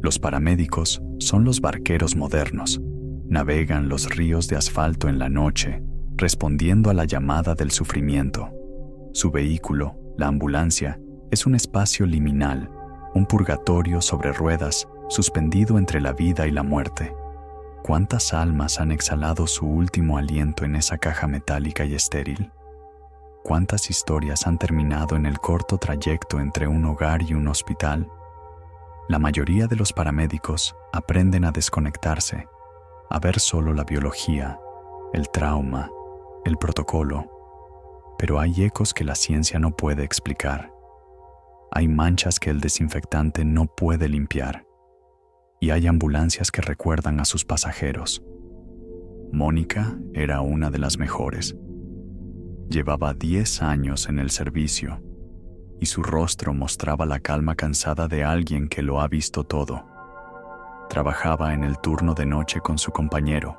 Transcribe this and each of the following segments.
Los paramédicos son los barqueros modernos. Navegan los ríos de asfalto en la noche, respondiendo a la llamada del sufrimiento. Su vehículo, la ambulancia, es un espacio liminal, un purgatorio sobre ruedas, suspendido entre la vida y la muerte. ¿Cuántas almas han exhalado su último aliento en esa caja metálica y estéril? ¿Cuántas historias han terminado en el corto trayecto entre un hogar y un hospital? La mayoría de los paramédicos aprenden a desconectarse, a ver solo la biología, el trauma, el protocolo. Pero hay ecos que la ciencia no puede explicar. Hay manchas que el desinfectante no puede limpiar. Y hay ambulancias que recuerdan a sus pasajeros. Mónica era una de las mejores. Llevaba 10 años en el servicio y su rostro mostraba la calma cansada de alguien que lo ha visto todo. Trabajaba en el turno de noche con su compañero,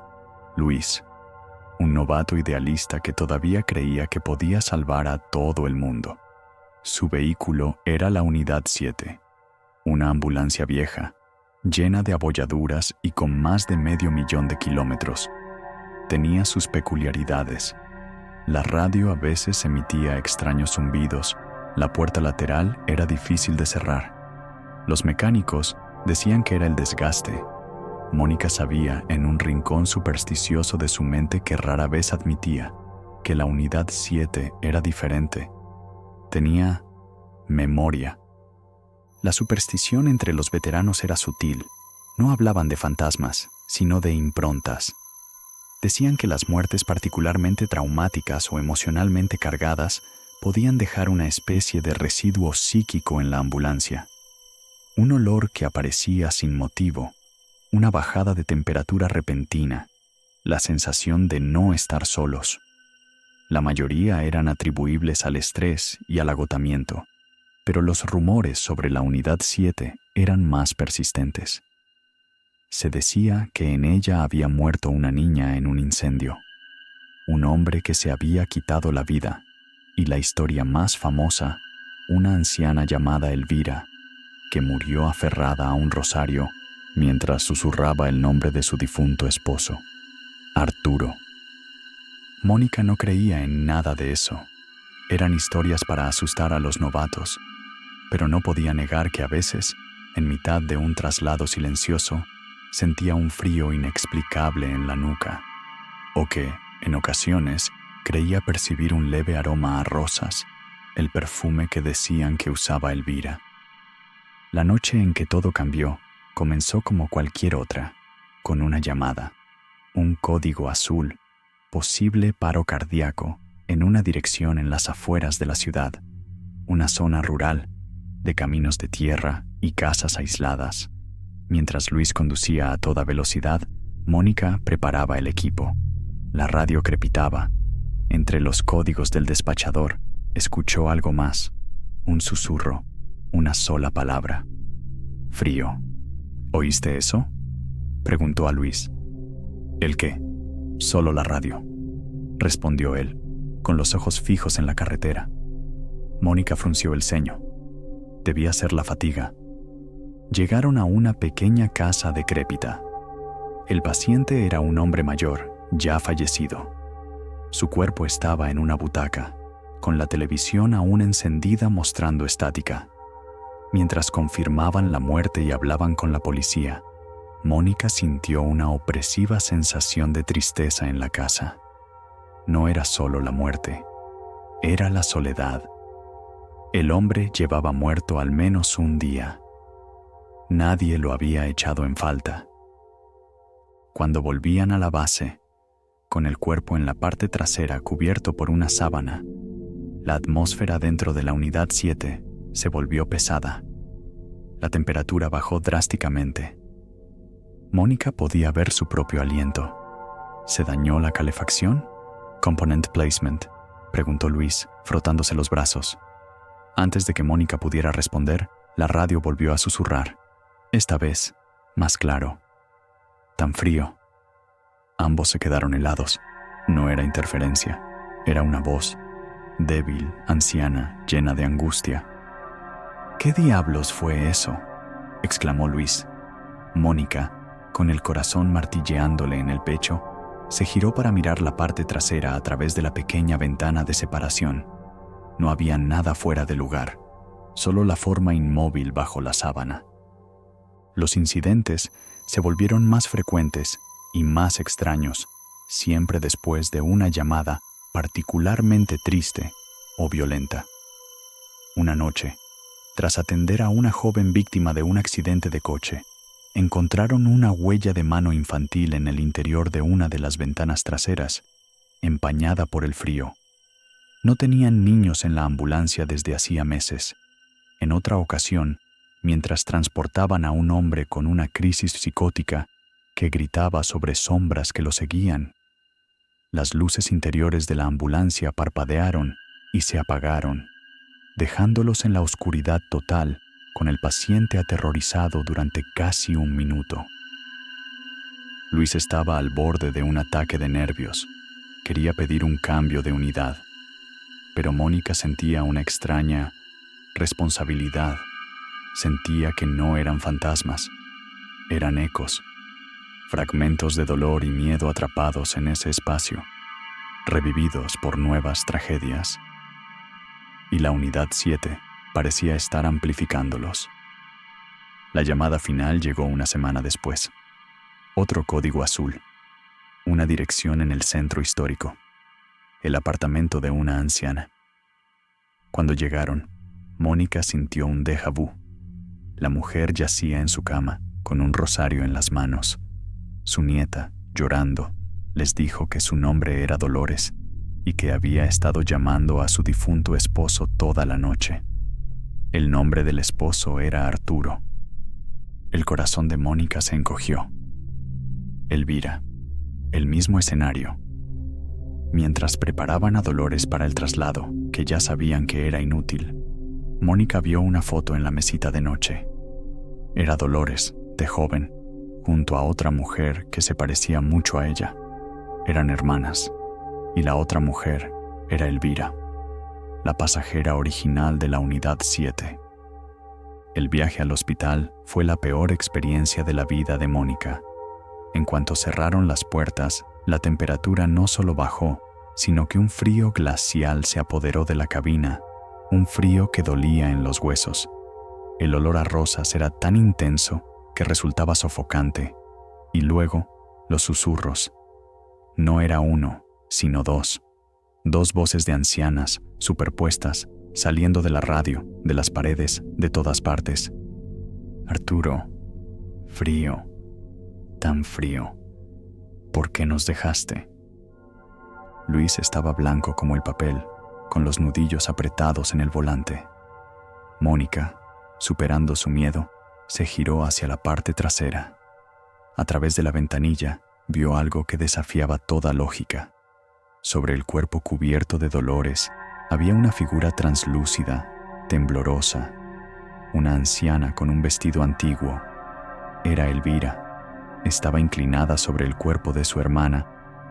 Luis, un novato idealista que todavía creía que podía salvar a todo el mundo. Su vehículo era la Unidad 7, una ambulancia vieja, llena de abolladuras y con más de 500,000 de kilómetros. Tenía sus peculiaridades. La radio a veces emitía extraños zumbidos, la puerta lateral era difícil de cerrar. Los mecánicos decían que era el desgaste. Mónica sabía en un rincón supersticioso de su mente que rara vez admitía que la Unidad 7 era diferente. Tenía memoria. La superstición entre los veteranos era sutil. No hablaban de fantasmas, sino de improntas. Decían que las muertes particularmente traumáticas o emocionalmente cargadas podían dejar una especie de residuo psíquico en la ambulancia. Un olor que aparecía sin motivo, una bajada de temperatura repentina, la sensación de no estar solos. La mayoría eran atribuibles al estrés y al agotamiento, pero los rumores sobre la Unidad 7 eran más persistentes. Se decía que en ella había muerto una niña en un incendio, un hombre que se había quitado la vida, y la historia más famosa, una anciana llamada Elvira, que murió aferrada a un rosario mientras susurraba el nombre de su difunto esposo, Arturo. Mónica no creía en nada de eso. Eran historias para asustar a los novatos, pero no podía negar que a veces, en mitad de un traslado silencioso, sentía un frío inexplicable en la nuca, o que, en ocasiones, creía percibir un leve aroma a rosas, el perfume que decían que usaba Elvira. La noche en que todo cambió comenzó como cualquier otra, con una llamada, un código azul, posible paro cardíaco, en una dirección en las afueras de la ciudad, una zona rural, de caminos de tierra y casas aisladas. Mientras Luis conducía a toda velocidad, Mónica preparaba el equipo. La radio crepitaba. Entre los códigos del despachador, escuchó algo más, un susurro, una sola palabra. Frío. ¿Oíste eso?, preguntó a Luis. ¿El qué? Solo la radio, respondió él, con los ojos fijos en la carretera. Mónica frunció el ceño. Debía ser la fatiga. Llegaron a una pequeña casa decrépita. El paciente era un hombre mayor, ya fallecido. Su cuerpo estaba en una butaca, con la televisión aún encendida mostrando estática. Mientras confirmaban la muerte y hablaban con la policía, Mónica sintió una opresiva sensación de tristeza en la casa. No era solo la muerte, era la soledad. El hombre llevaba muerto al menos un día. Nadie lo había echado en falta. Cuando volvían a la base, con el cuerpo en la parte trasera cubierto por una sábana, la atmósfera dentro de la Unidad 7 se volvió pesada. La temperatura bajó drásticamente. Mónica podía ver su propio aliento. ¿Se dañó la calefacción? «Component placement», preguntó Luis, frotándose los brazos. Antes de que Mónica pudiera responder, la radio volvió a susurrar. Esta vez, más claro. Tan frío. Ambos se quedaron helados. No era interferencia. Era una voz, débil, anciana, llena de angustia. «¿Qué diablos fue eso?», exclamó Luis. Mónica, con el corazón martilleándole en el pecho, se giró para mirar la parte trasera a través de la pequeña ventana de separación. No había nada fuera de lugar, solo la forma inmóvil bajo la sábana. Los incidentes se volvieron más frecuentes y más extraños, siempre después de una llamada particularmente triste o violenta. Una noche, tras atender a una joven víctima de un accidente de coche, encontraron una huella de mano infantil en el interior de una de las ventanas traseras, empañada por el frío. No tenían niños en la ambulancia desde hacía meses. En otra ocasión, mientras transportaban a un hombre con una crisis psicótica que gritaba sobre sombras que lo seguían, las luces interiores de la ambulancia parpadearon y se apagaron, dejándolos en la oscuridad total con el paciente aterrorizado durante casi un minuto. Luis estaba al borde de un ataque de nervios. Quería pedir un cambio de unidad, pero Mónica sentía una extraña responsabilidad. Sentía que no eran fantasmas, eran ecos, fragmentos de dolor y miedo atrapados en ese espacio, revividos por nuevas tragedias. Y la unidad 7 parecía estar amplificándolos. La llamada final llegó una semana después. Otro código azul, una dirección en el centro histórico, el apartamento de una anciana. Cuando llegaron, Mónica sintió un déjà vu. La mujer yacía en su cama, con un rosario en las manos. Su nieta, llorando, les dijo que su nombre era Dolores y que había estado llamando a su difunto esposo toda la noche. El nombre del esposo era Arturo. El corazón de Mónica se encogió. Elvira, el mismo escenario. Mientras preparaban a Dolores para el traslado, que ya sabían que era inútil, Mónica vio una foto en la mesita de noche. Era Dolores, de joven, junto a otra mujer que se parecía mucho a ella. Eran hermanas, y la otra mujer era Elvira, la pasajera original de la unidad 7. El viaje al hospital fue la peor experiencia de la vida de Mónica. En cuanto cerraron las puertas, la temperatura no solo bajó, sino que un frío glacial se apoderó de la cabina, un frío que dolía en los huesos. El olor a rosas era tan intenso que resultaba sofocante, y luego los susurros. No era uno, sino dos voces de ancianas, superpuestas, saliendo de la radio, de las paredes, de todas partes. Arturo, frío, tan frío, ¿por qué nos dejaste? Luis estaba blanco como el papel, con los nudillos apretados en el volante. Mónica, superando su miedo, se giró hacia la parte trasera. A través de la ventanilla, vio algo que desafiaba toda lógica. Sobre el cuerpo cubierto de Dolores había una figura translúcida, temblorosa, una anciana con un vestido antiguo. Era Elvira. Estaba inclinada sobre el cuerpo de su hermana,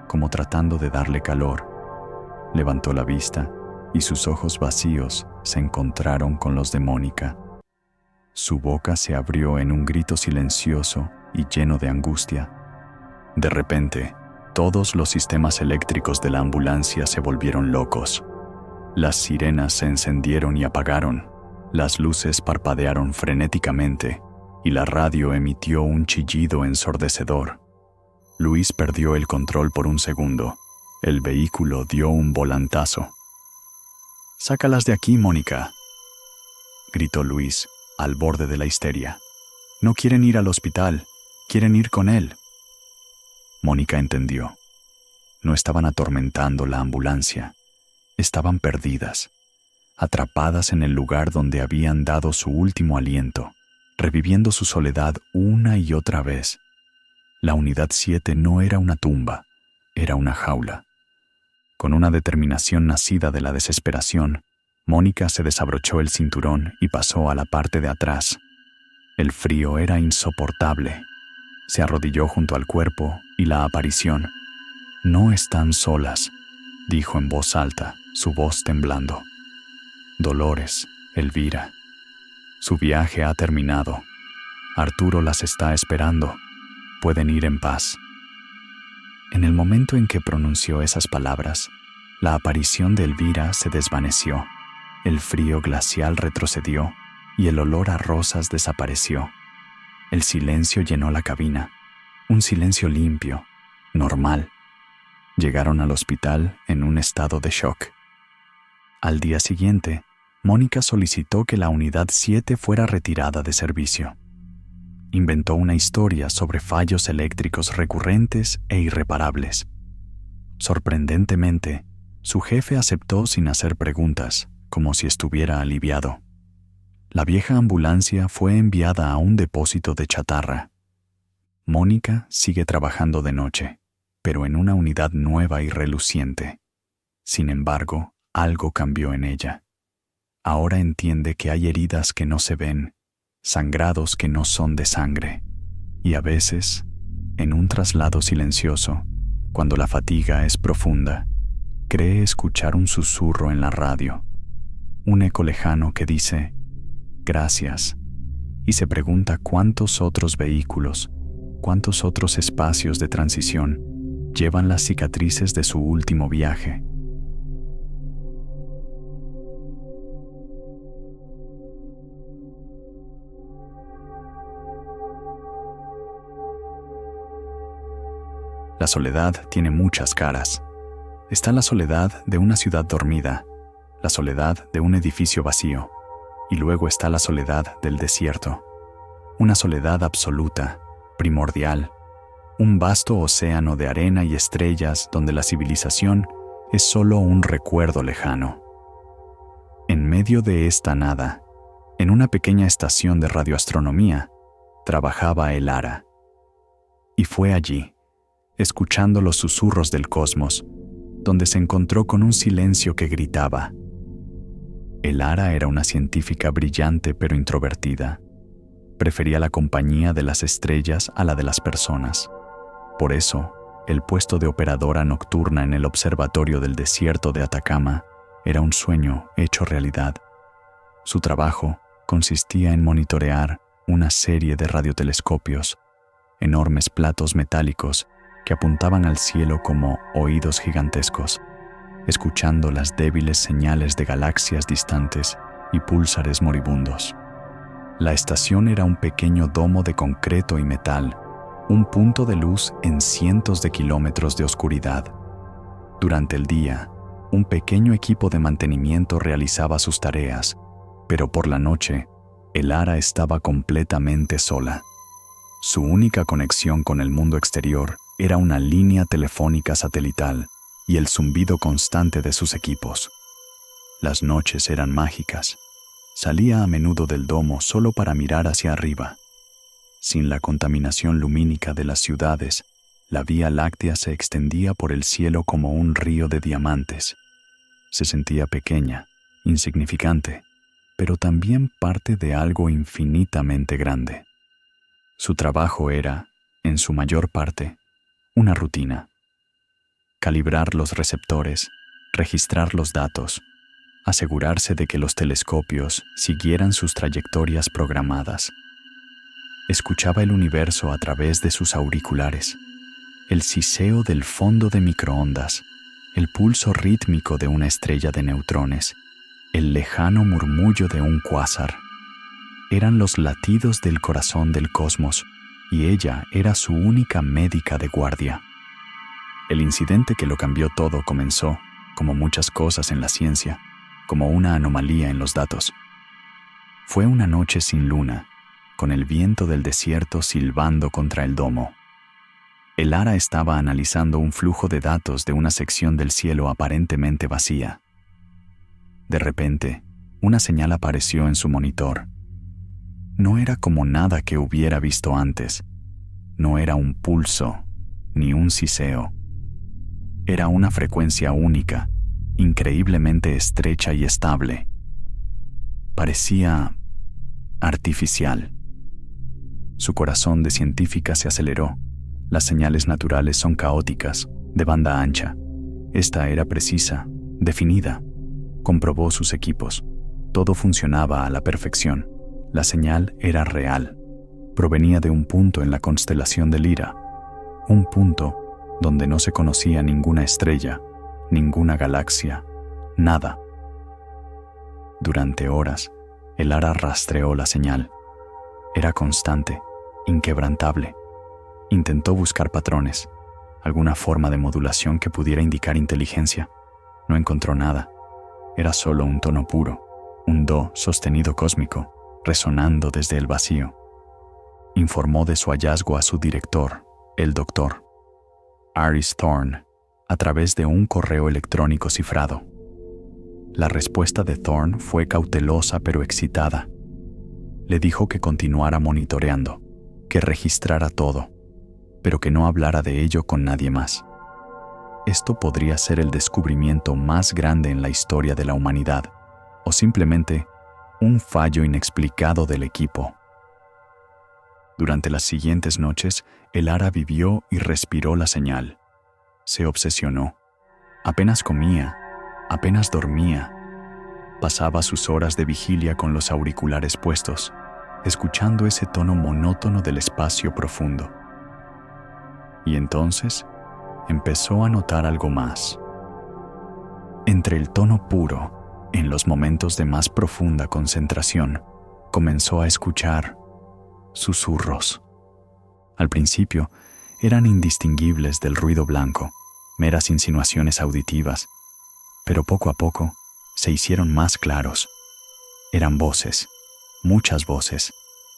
como tratando de darle calor. Levantó la vista y sus ojos vacíos se encontraron con los de Mónica. Su boca se abrió en un grito silencioso y lleno de angustia. De repente, todos los sistemas eléctricos de la ambulancia se volvieron locos. Las sirenas se encendieron y apagaron, las luces parpadearon frenéticamente y la radio emitió un chillido ensordecedor. Luis perdió el control por un segundo. El vehículo dio un volantazo. «Sácalas de aquí, Mónica», gritó Luis, al borde de la histeria. «No quieren ir al hospital, quieren ir con él». Mónica entendió. No estaban atormentando la ambulancia. Estaban perdidas, atrapadas en el lugar donde habían dado su último aliento, reviviendo su soledad una y otra vez. La unidad 7 no era una tumba, era una jaula. Con una determinación nacida de la desesperación, Mónica se desabrochó el cinturón y pasó a la parte de atrás. El frío era insoportable. Se arrodilló junto al cuerpo y la aparición. «No están solas», dijo en voz alta, su voz temblando. «Dolores, Elvira. Su viaje ha terminado. Arturo las está esperando. Pueden ir en paz. En el momento en que pronunció esas palabras, la aparición de Elvira se desvaneció, el frío glacial retrocedió y el olor a rosas desapareció. El silencio llenó la cabina, un silencio limpio, normal. Llegaron al hospital en un estado de shock. Al día siguiente, Mónica solicitó que la unidad 7 fuera retirada de servicio. Inventó una historia sobre fallos eléctricos recurrentes e irreparables. Sorprendentemente, su jefe aceptó sin hacer preguntas, como si estuviera aliviado. La vieja ambulancia fue enviada a un depósito de chatarra. Mónica sigue trabajando de noche, pero en una unidad nueva y reluciente. Sin embargo, algo cambió en ella. Ahora entiende que hay heridas que no se ven, sangrados que no son de sangre, y a veces, en un traslado silencioso, cuando la fatiga es profunda, cree escuchar un susurro en la radio, un eco lejano que dice «Gracias», y se pregunta cuántos otros vehículos, cuántos otros espacios de transición llevan las cicatrices de su último viaje. La soledad tiene muchas caras. Está la soledad de una ciudad dormida, la soledad de un edificio vacío, y luego está la soledad del desierto. Una soledad absoluta, primordial, un vasto océano de arena y estrellas donde la civilización es solo un recuerdo lejano. En medio de esta nada, en una pequeña estación de radioastronomía, trabajaba Elara. Y fue allí, escuchando los susurros del cosmos, donde se encontró con un silencio que gritaba. Elara era una científica brillante pero introvertida. Prefería la compañía de las estrellas a la de las personas. Por eso, el puesto de operadora nocturna en el observatorio del desierto de Atacama era un sueño hecho realidad. Su trabajo consistía en monitorear una serie de radiotelescopios, enormes platos metálicos que apuntaban al cielo como oídos gigantescos, escuchando las débiles señales de galaxias distantes y púlsares moribundos. La estación era un pequeño domo de concreto y metal, un punto de luz en cientos de kilómetros de oscuridad. Durante el día, un pequeño equipo de mantenimiento realizaba sus tareas, pero por la noche, Elara estaba completamente sola. Su única conexión con el mundo exterior era una línea telefónica satelital y el zumbido constante de sus equipos. Las noches eran mágicas. Salía a menudo del domo solo para mirar hacia arriba. Sin la contaminación lumínica de las ciudades, la Vía Láctea se extendía por el cielo como un río de diamantes. Se sentía pequeña, insignificante, pero también parte de algo infinitamente grande. Su trabajo era, en su mayor parte, una rutina. Calibrar los receptores, registrar los datos, asegurarse de que los telescopios siguieran sus trayectorias programadas. Escuchaba el universo a través de sus auriculares, el siseo del fondo de microondas, el pulso rítmico de una estrella de neutrones, el lejano murmullo de un cuásar. Eran los latidos del corazón del cosmos, y ella era su única médica de guardia. El incidente que lo cambió todo comenzó, como muchas cosas en la ciencia, como una anomalía en los datos. Fue una noche sin luna, con el viento del desierto silbando contra el domo. Elara estaba analizando un flujo de datos de una sección del cielo aparentemente vacía. De repente, una señal apareció en su monitor. No era como nada que hubiera visto antes. No era un pulso, ni un siseo. Era una frecuencia única, increíblemente estrecha y estable. Parecía artificial. Su corazón de científica se aceleró. Las señales naturales son caóticas, de banda ancha. Esta era precisa, definida. Comprobó sus equipos. Todo funcionaba a la perfección. La señal era real, provenía de un punto en la constelación de Lira, un punto donde no se conocía ninguna estrella, ninguna galaxia, nada. Durante horas, el ara rastreó la señal. Era constante, inquebrantable. Intentó buscar patrones, alguna forma de modulación que pudiera indicar inteligencia. No encontró nada. Era solo un tono puro, un do sostenido cósmico, resonando desde el vacío. Informó de su hallazgo a su director, el doctor Aris Thorne, a través de un correo electrónico cifrado. La respuesta de Thorne fue cautelosa pero excitada. Le dijo que continuara monitoreando, que registrara todo, pero que no hablara de ello con nadie más. Esto podría ser el descubrimiento más grande en la historia de la humanidad, o simplemente un fallo inexplicado del equipo. Durante las siguientes noches, el ara vivió y respiró la señal. Se obsesionó. Apenas comía, apenas dormía. Pasaba sus horas de vigilia con los auriculares puestos, escuchando ese tono monótono del espacio profundo. Y entonces empezó a notar algo más. Entre el tono puro, en los momentos de más profunda concentración, comenzó a escuchar susurros. Al principio, eran indistinguibles del ruido blanco, meras insinuaciones auditivas, pero poco a poco se hicieron más claros. Eran voces, muchas voces,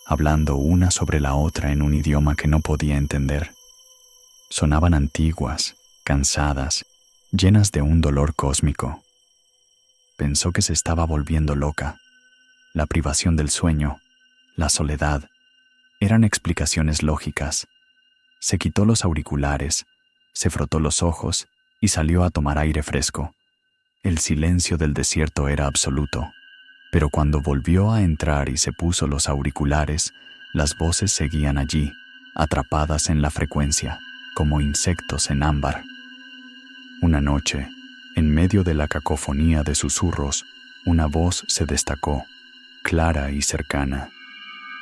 hablando una sobre la otra en un idioma que no podía entender. Sonaban antiguas, cansadas, llenas de un dolor cósmico. Pensó que se estaba volviendo loca. La privación del sueño, la soledad, eran explicaciones lógicas. Se quitó los auriculares, se frotó los ojos y salió a tomar aire fresco. El silencio del desierto era absoluto, pero cuando volvió a entrar y se puso los auriculares, las voces seguían allí, atrapadas en la frecuencia, como insectos en ámbar. Una noche, en medio de la cacofonía de susurros, una voz se destacó, clara y cercana.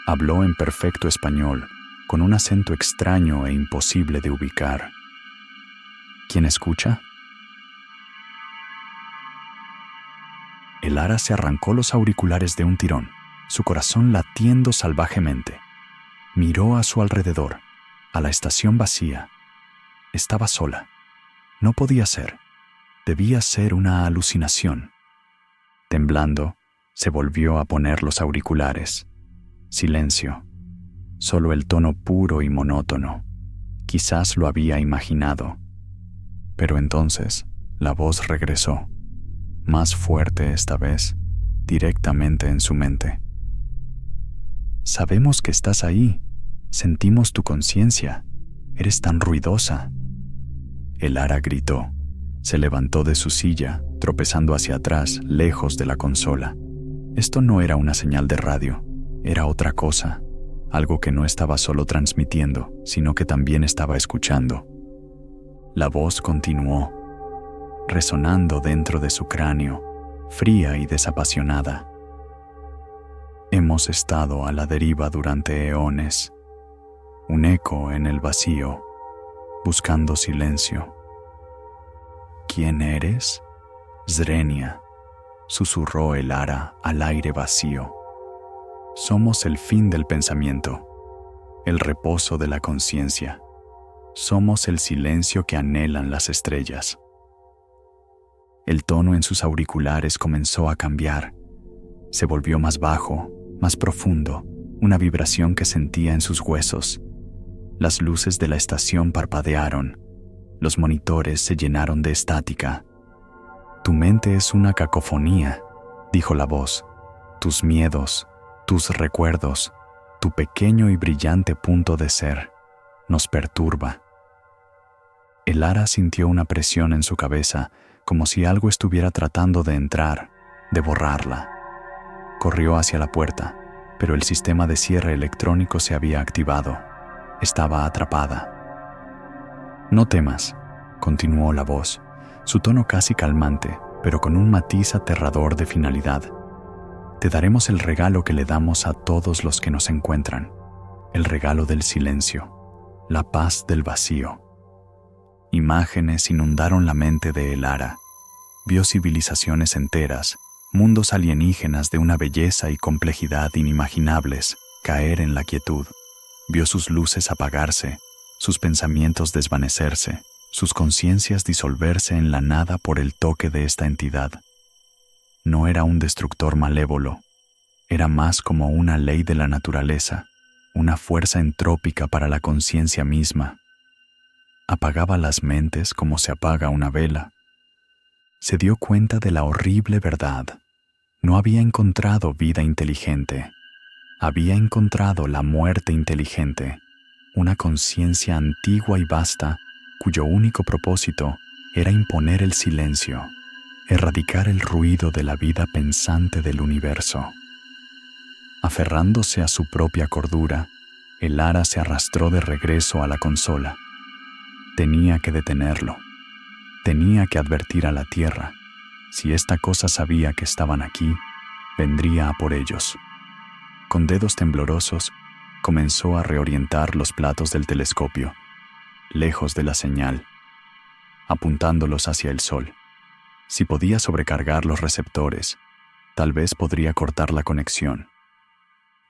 Habló en perfecto español, con un acento extraño e imposible de ubicar. ¿Quién escucha? El ara se arrancó los auriculares de un tirón, su corazón latiendo salvajemente. Miró a su alrededor, a la estación vacía. Estaba sola. No podía ser. Debía ser una alucinación. Temblando, se volvió a poner los auriculares. Silencio. Solo el tono puro y monótono. Quizás lo había imaginado. Pero entonces, la voz regresó. Más fuerte esta vez, directamente en su mente. Sabemos que estás ahí. Sentimos tu conciencia. Eres tan ruidosa. El ara gritó. Se levantó de su silla, tropezando hacia atrás, lejos de la consola. Esto no era una señal de radio. Era otra cosa. Algo que no estaba solo transmitiendo, sino que también estaba escuchando. La voz continuó, resonando dentro de su cráneo, fría y desapasionada. Hemos estado a la deriva durante eones, un eco en el vacío, buscando silencio. ¿Quién eres? Zrenia, susurró el ara al aire vacío. Somos el fin del pensamiento, el reposo de la conciencia. Somos el silencio que anhelan las estrellas. El tono en sus auriculares comenzó a cambiar. Se volvió más bajo, más profundo, una vibración que sentía en sus huesos. Las luces de la estación parpadearon. Los monitores se llenaron de estática. Tu mente es una cacofonía, dijo la voz. Tus miedos, tus recuerdos, tu pequeño y brillante punto de ser, nos perturba. El ara sintió una presión en su cabeza, como si algo estuviera tratando de entrar, de borrarla. Corrió hacia la puerta, pero el sistema de cierre electrónico se había activado. Estaba atrapada. No temas, continuó la voz, su tono casi calmante, pero con un matiz aterrador de finalidad. Te daremos el regalo que le damos a todos los que nos encuentran. el regalo del silencio, la paz del vacío. Imágenes inundaron la mente de Elara. Vio civilizaciones enteras, mundos alienígenas de una belleza y complejidad inimaginables, caer en la quietud. Vio sus luces apagarse, sus pensamientos desvanecerse, sus conciencias disolverse en la nada por el toque de esta entidad. No era un destructor malévolo, era más como una ley de la naturaleza, una fuerza entrópica para la conciencia misma. Apagaba las mentes como se apaga una vela. Se dio cuenta de la horrible verdad. No había encontrado vida inteligente. Había encontrado la muerte inteligente, una conciencia antigua y vasta, cuyo único propósito era imponer el silencio, erradicar el ruido de la vida pensante del universo. Aferrándose a su propia cordura, Elara se arrastró de regreso a la consola. Tenía que detenerlo. Tenía que advertir a la Tierra. Si esta cosa sabía que estaban aquí, vendría a por ellos. Con dedos temblorosos, comenzó a reorientar los platos del telescopio, lejos de la señal, apuntándolos hacia el sol. Si podía sobrecargar los receptores, tal vez podría cortar la conexión.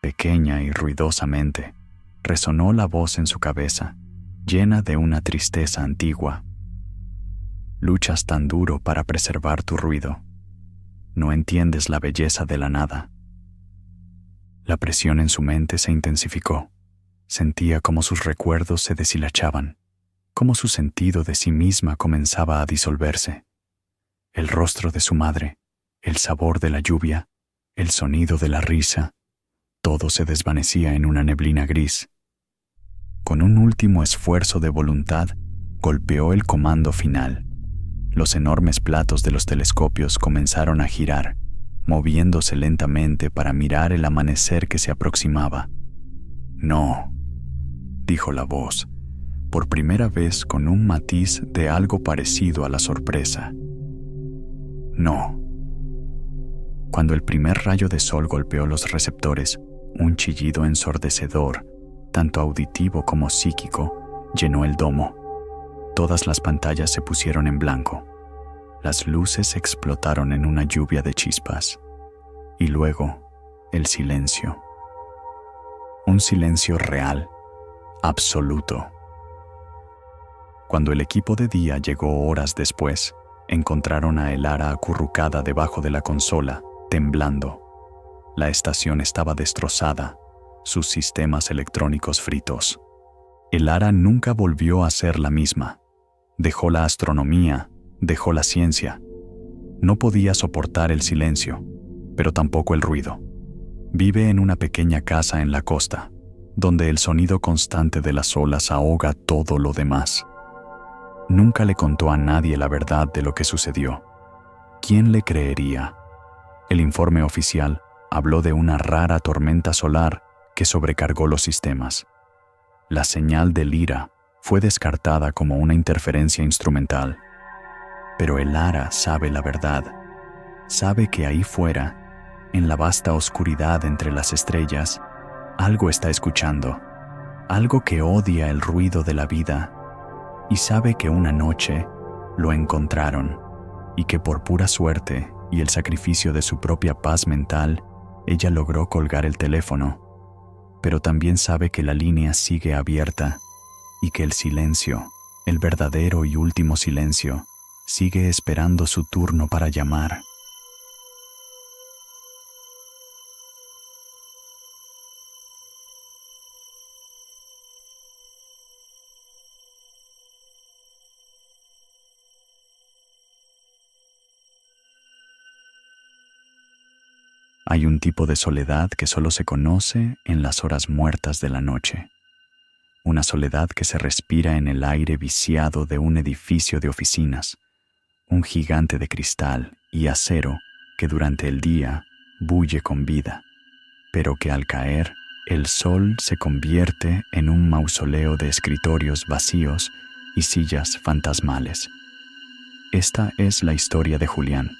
Pequeña y ruidosamente, resonó la voz en su cabeza, llena de una tristeza antigua. Luchas tan duro para preservar tu ruido. No entiendes la belleza de la nada. La presión en su mente se intensificó. Sentía cómo sus recuerdos se deshilachaban, cómo su sentido de sí misma comenzaba a disolverse. El rostro de su madre, el sabor de la lluvia, el sonido de la risa, todo se desvanecía en una neblina gris. Con un último esfuerzo de voluntad, golpeó el comando final. Los enormes platos de los telescopios comenzaron a girar, moviéndose lentamente para mirar el amanecer que se aproximaba. «No», dijo la voz, por primera vez con un matiz de algo parecido a la sorpresa. «No». Cuando el primer rayo de sol golpeó los receptores, un chillido ensordecedor, tanto auditivo como psíquico, llenó el domo. Todas las pantallas se pusieron en blanco. Las luces explotaron en una lluvia de chispas. Y luego, el silencio. Un silencio real, absoluto. Cuando el equipo de día llegó horas después, encontraron a Elara acurrucada debajo de la consola, temblando. La estación estaba destrozada, sus sistemas electrónicos fritos. Elara nunca volvió a ser la misma. Dejó la astronomía, dejó la ciencia. No podía soportar el silencio, pero tampoco el ruido. Vive en una pequeña casa en la costa, donde el sonido constante de las olas ahoga todo lo demás. Nunca le contó a nadie la verdad de lo que sucedió. ¿Quién le creería? El informe oficial habló de una rara tormenta solar que sobrecargó los sistemas. La señal de Lyra fue descartada como una interferencia instrumental. Pero Elara sabe la verdad. Sabe que ahí fuera, en la vasta oscuridad entre las estrellas, algo está escuchando, algo que odia el ruido de la vida, y sabe que una noche lo encontraron, y que por pura suerte y el sacrificio de su propia paz mental, ella logró colgar el teléfono. Pero también sabe que la línea sigue abierta y que el silencio, el verdadero y último silencio, sigue esperando su turno para llamar. Hay un tipo de soledad que solo se conoce en las horas muertas de la noche. Una soledad que se respira en el aire viciado de un edificio de oficinas, un gigante de cristal y acero que durante el día bulle con vida, pero que al caer el sol se convierte en un mausoleo de escritorios vacíos y sillas fantasmales. Esta es la historia de Julián,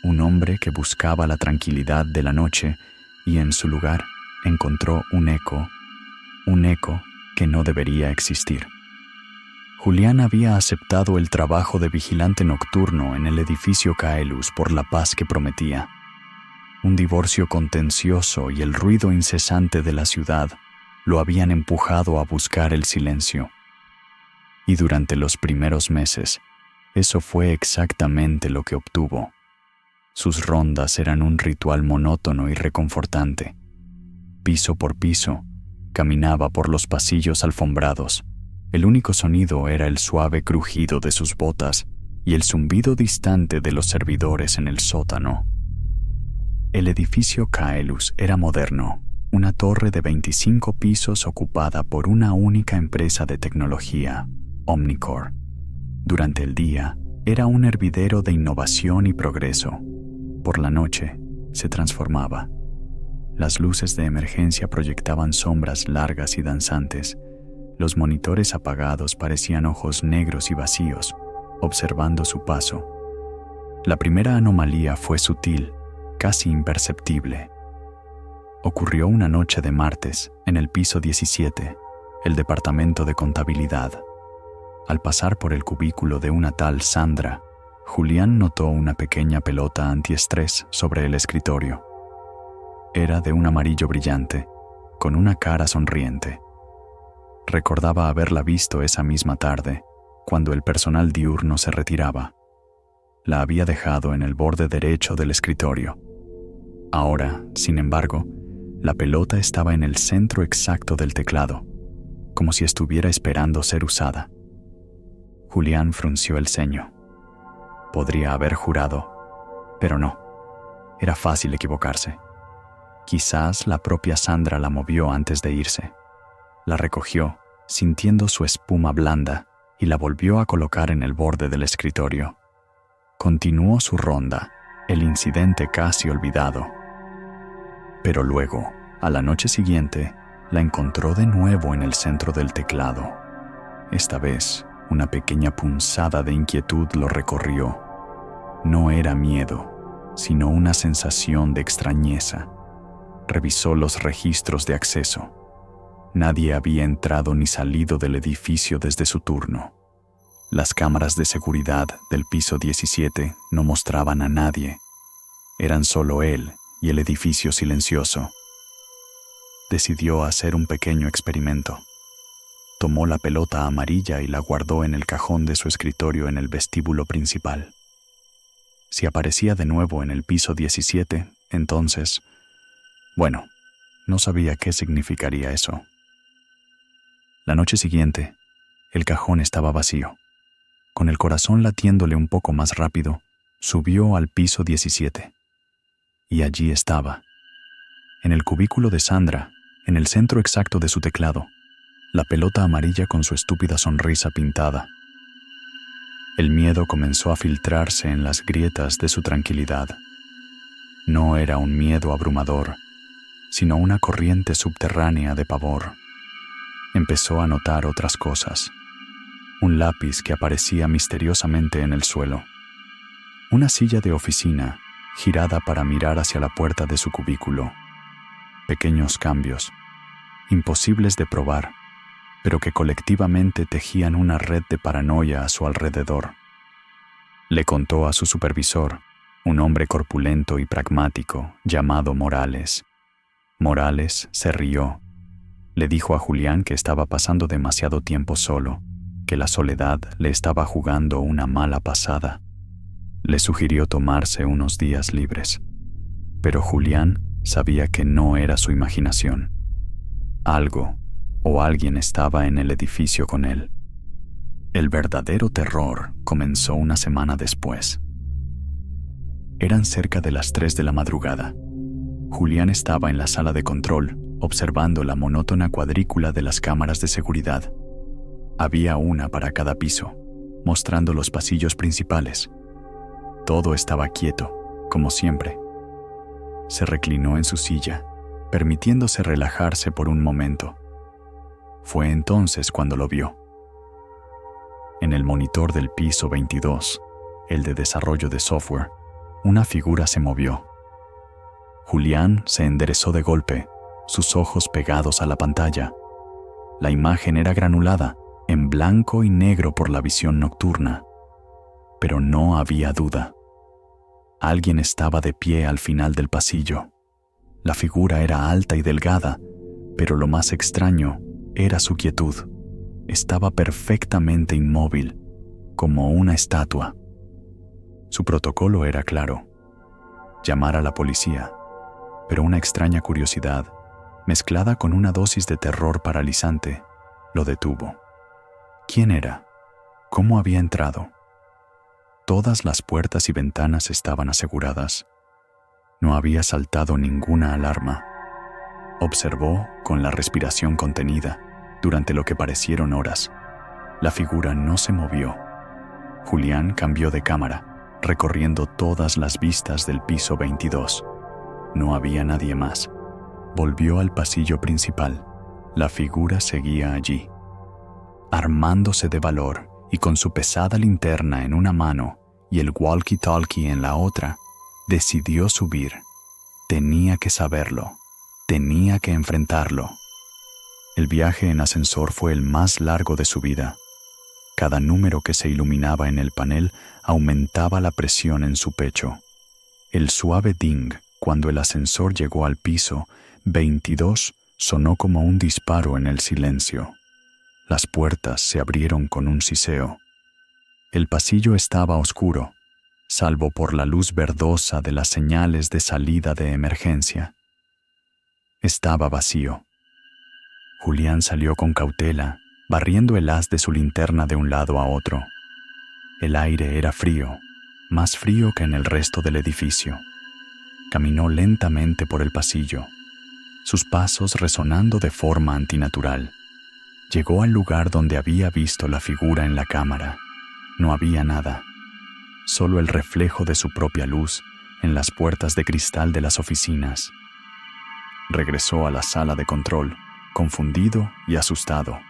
un hombre que buscaba la tranquilidad de la noche y en su lugar encontró un eco, un eco que no debería existir. Julián había aceptado el trabajo de vigilante nocturno en el edificio Caelus por la paz que prometía. Un divorcio contencioso y el ruido incesante de la ciudad lo habían empujado a buscar el silencio. Y durante los primeros meses, eso fue exactamente lo que obtuvo. Sus rondas eran un ritual monótono y reconfortante. Piso por piso, caminaba por los pasillos alfombrados. El único sonido era el suave crujido de sus botas y el zumbido distante de los servidores en el sótano. El edificio Caelus era moderno, una torre de 25 pisos ocupada por una única empresa de tecnología, Omnicore. Durante el día, era un hervidero de innovación y progreso. Por la noche, se transformaba. Las luces de emergencia proyectaban sombras largas y danzantes. Los monitores apagados parecían ojos negros y vacíos, observando su paso. La primera anomalía fue sutil, casi imperceptible. Ocurrió una noche de martes, en el piso 17, el departamento de contabilidad. Al pasar por el cubículo de una tal Sandra, Julián notó una pequeña pelota antiestrés sobre el escritorio. Era de un amarillo brillante, con una cara sonriente. Recordaba haberla visto esa misma tarde, cuando el personal diurno se retiraba. La había dejado en el borde derecho del escritorio. Ahora, sin embargo, la pelota estaba en el centro exacto del teclado, como si estuviera esperando ser usada. Julián frunció el ceño. Podría haber jurado, pero no. Era fácil equivocarse. Quizás la propia Sandra la movió antes de irse. La recogió, sintiendo su espuma blanda, y la volvió a colocar en el borde del escritorio. Continuó su ronda, el incidente casi olvidado. Pero luego, a la noche siguiente, la encontró de nuevo en el centro del teclado. Esta vez, una pequeña punzada de inquietud lo recorrió. No era miedo, sino una sensación de extrañeza. Revisó los registros de acceso. Nadie había entrado ni salido del edificio desde su turno. Las cámaras de seguridad del piso 17 no mostraban a nadie. Eran solo él y el edificio silencioso. Decidió hacer un pequeño experimento. Tomó la pelota amarilla y la guardó en el cajón de su escritorio en el vestíbulo principal. Si aparecía de nuevo en el piso 17, entonces, bueno, no sabía qué significaría eso. La noche siguiente, el cajón estaba vacío. Con el corazón latiéndole un poco más rápido, subió al piso 17. Y allí estaba, en el cubículo de Sandra, en el centro exacto de su teclado, la pelota amarilla con su estúpida sonrisa pintada. El miedo comenzó a filtrarse en las grietas de su tranquilidad. No era un miedo abrumador, sino una corriente subterránea de pavor. Empezó a notar otras cosas. Un lápiz que aparecía misteriosamente en el suelo. Una silla de oficina girada para mirar hacia la puerta de su cubículo. Pequeños cambios, imposibles de probar, pero que colectivamente tejían una red de paranoia a su alrededor. Le contó a su supervisor, un hombre corpulento y pragmático llamado Morales. Morales se rió. Le dijo a Julián que estaba pasando demasiado tiempo solo, que la soledad le estaba jugando una mala pasada. Le sugirió tomarse unos días libres. Pero Julián sabía que no era su imaginación. Algo o alguien estaba en el edificio con él. El verdadero terror comenzó una semana después. Eran cerca de las 3 de la madrugada. Julián estaba en la sala de control, observando la monótona cuadrícula de las cámaras de seguridad. Había una para cada piso, mostrando los pasillos principales. Todo estaba quieto, como siempre. Se reclinó en su silla, permitiéndose relajarse por un momento. Fue entonces cuando lo vio. En el monitor del piso 22, el de desarrollo de software, una figura se movió. Julián se enderezó de golpe, sus ojos pegados a la pantalla. La imagen era granulada, en blanco y negro por la visión nocturna. Pero no había duda. Alguien estaba de pie al final del pasillo. La figura era alta y delgada, pero lo más extraño era su quietud. Estaba perfectamente inmóvil, como una estatua. Su protocolo era claro: llamar a la policía, pero una extraña curiosidad, mezclada con una dosis de terror paralizante, lo detuvo. ¿Quién era? ¿Cómo había entrado? Todas las puertas y ventanas estaban aseguradas. No había saltado ninguna alarma. Observó con la respiración contenida durante lo que parecieron horas. La figura no se movió. Julián cambió de cámara, recorriendo todas las vistas del piso 22. No había nadie más. Volvió al pasillo principal. La figura seguía allí. Armándose de valor y con su pesada linterna en una mano y el walkie-talkie en la otra, decidió subir. Tenía que saberlo. Tenía que enfrentarlo. El viaje en ascensor fue el más largo de su vida. Cada número que se iluminaba en el panel aumentaba la presión en su pecho. El suave ding cuando el ascensor llegó al piso 22 sonó como un disparo en el silencio. Las puertas se abrieron con un siseo. El pasillo estaba oscuro, salvo por la luz verdosa de las señales de salida de emergencia. Estaba vacío. Julián salió con cautela, barriendo el haz de su linterna de un lado a otro. El aire era frío, más frío que en el resto del edificio. Caminó lentamente por el pasillo, sus pasos resonando de forma antinatural. Llegó al lugar donde había visto la figura en la cámara. No había nada, solo el reflejo de su propia luz en las puertas de cristal de las oficinas. Regresó a la sala de control, confundido y asustado.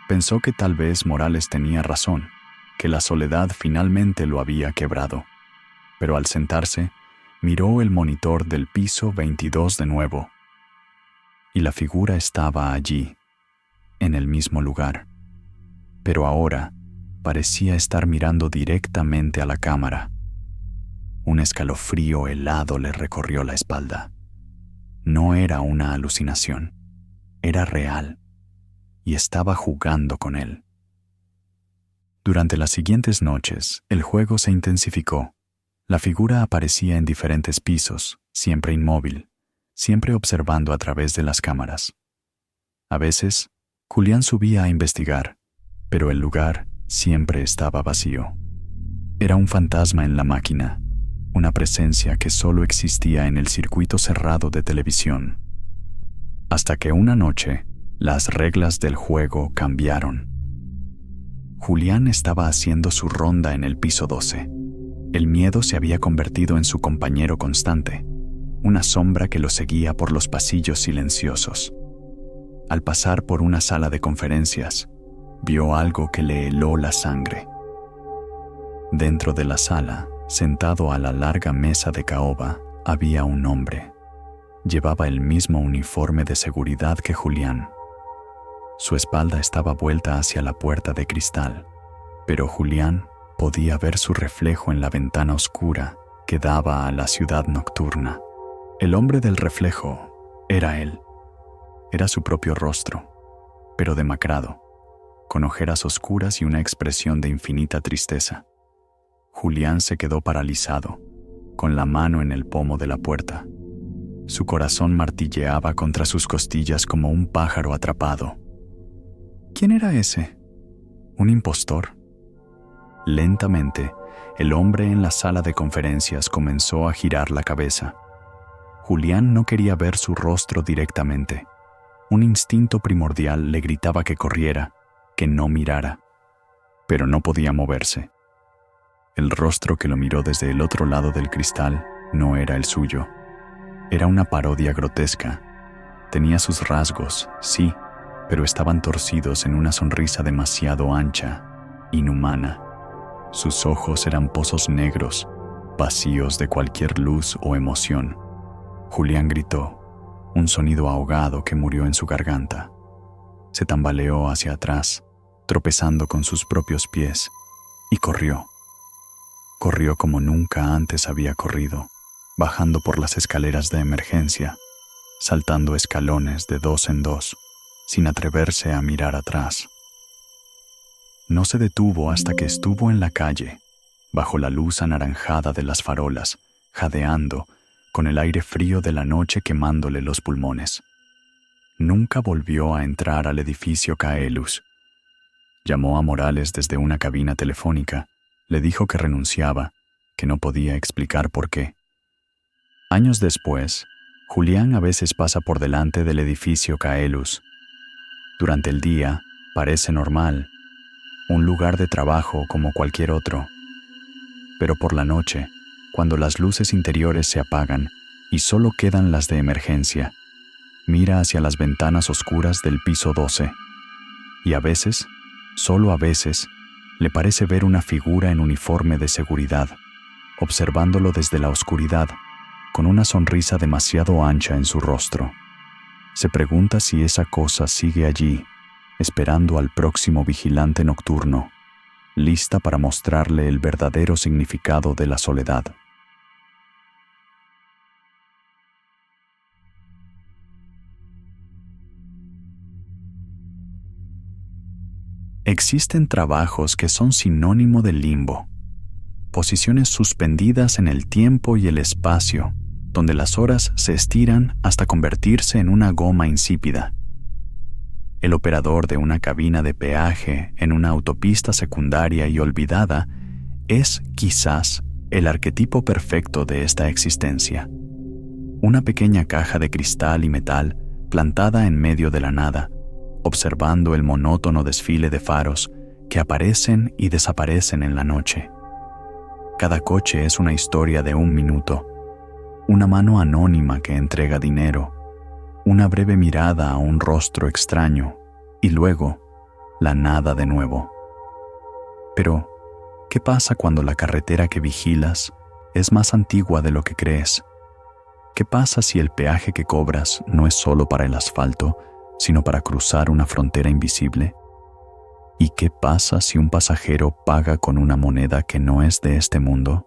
Pensó que tal vez Morales tenía razón, que la soledad finalmente lo había quebrado. Pero al sentarse, miró el monitor del piso 22 de nuevo. Y la figura estaba allí, en el mismo lugar. Pero ahora parecía estar mirando directamente a la cámara. Un escalofrío helado le recorrió la espalda. No era una alucinación, era real, y estaba jugando con él. Durante las siguientes noches, el juego se intensificó. La figura aparecía en diferentes pisos, siempre inmóvil, siempre observando a través de las cámaras. A veces, Julián subía a investigar, pero el lugar siempre estaba vacío. Era un fantasma en la máquina, una presencia que solo existía en el circuito cerrado de televisión. Hasta que una noche, las reglas del juego cambiaron. Julián estaba haciendo su ronda en el piso 12. El miedo se había convertido en su compañero constante, una sombra que lo seguía por los pasillos silenciosos. Al pasar por una sala de conferencias, vio algo que le heló la sangre. Dentro de la sala, sentado a la larga mesa de caoba, había un hombre. Llevaba el mismo uniforme de seguridad que Julián. Su espalda estaba vuelta hacia la puerta de cristal, pero Julián podía ver su reflejo en la ventana oscura que daba a la ciudad nocturna. El hombre del reflejo era él. Era su propio rostro, pero demacrado, con ojeras oscuras y una expresión de infinita tristeza. Julián se quedó paralizado, con la mano en el pomo de la puerta. Su corazón martilleaba contra sus costillas como un pájaro atrapado. ¿Quién era ese? ¿Un impostor? Lentamente, el hombre en la sala de conferencias comenzó a girar la cabeza. Julián no quería ver su rostro directamente. Un instinto primordial le gritaba que corriera, que no mirara, pero no podía moverse. El rostro que lo miró desde el otro lado del cristal no era el suyo. Era una parodia grotesca. Tenía sus rasgos, sí, pero estaban torcidos en una sonrisa demasiado ancha, inhumana. Sus ojos eran pozos negros, vacíos de cualquier luz o emoción. Julián gritó, un sonido ahogado que murió en su garganta. Se tambaleó hacia atrás, tropezando con sus propios pies, y corrió. Corrió como nunca antes había corrido, bajando por las escaleras de emergencia, saltando escalones de 2 en 2, sin atreverse a mirar atrás. No se detuvo hasta que estuvo en la calle, bajo la luz anaranjada de las farolas, jadeando, con el aire frío de la noche quemándole los pulmones. Nunca volvió a entrar al edificio Caelus. Llamó a Morales desde una cabina telefónica, le dijo que renunciaba, que no podía explicar por qué. Años después, Julián a veces pasa por delante del edificio Caelus. Durante el día, parece normal, un lugar de trabajo como cualquier otro. Pero por la noche, cuando las luces interiores se apagan y solo quedan las de emergencia, mira hacia las ventanas oscuras del piso 12 y a veces, solo a veces, le parece ver una figura en uniforme de seguridad, observándolo desde la oscuridad, con una sonrisa demasiado ancha en su rostro. Se pregunta si esa cosa sigue allí, esperando al próximo vigilante nocturno, lista para mostrarle el verdadero significado de la soledad. Existen trabajos que son sinónimo del limbo, posiciones suspendidas en el tiempo y el espacio, donde las horas se estiran hasta convertirse en una goma insípida. El operador de una cabina de peaje en una autopista secundaria y olvidada es, quizás, el arquetipo perfecto de esta existencia. Una pequeña caja de cristal y metal plantada en medio de la nada, observando el monótono desfile de faros que aparecen y desaparecen en la noche. Cada coche es una historia de 1 minuto, una mano anónima que entrega dinero, una breve mirada a un rostro extraño y luego la nada de nuevo. Pero, ¿qué pasa cuando la carretera que vigilas es más antigua de lo que crees? ¿Qué pasa si el peaje que cobras no es solo para el asfalto, sino para cruzar una frontera invisible? ¿Y qué pasa si un pasajero paga con una moneda que no es de este mundo?